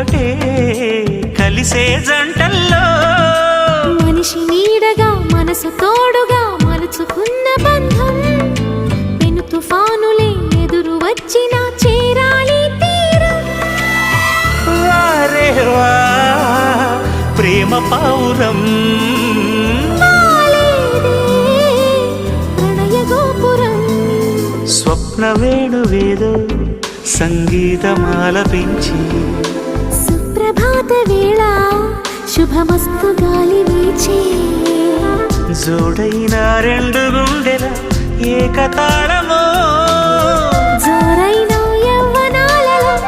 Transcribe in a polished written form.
ఒకటే కలిసే జంటల్లో మనిషి నీడగా మనసు తోడుగా మలుచుకున్న బంధం పెను తుఫానులే ఎదురు వచ్చిన చేరాలి తీరం. వారే వా ప్రేమ పావురం వాలేదే ప్రణయ గోపురం. స్వప్న వేణువేదో సంగీతమాలపించి సుప్రభాత వేళ శుభమస్తు గాలి వీచే జోడైన రెండు గుండెల ఏకతాళమో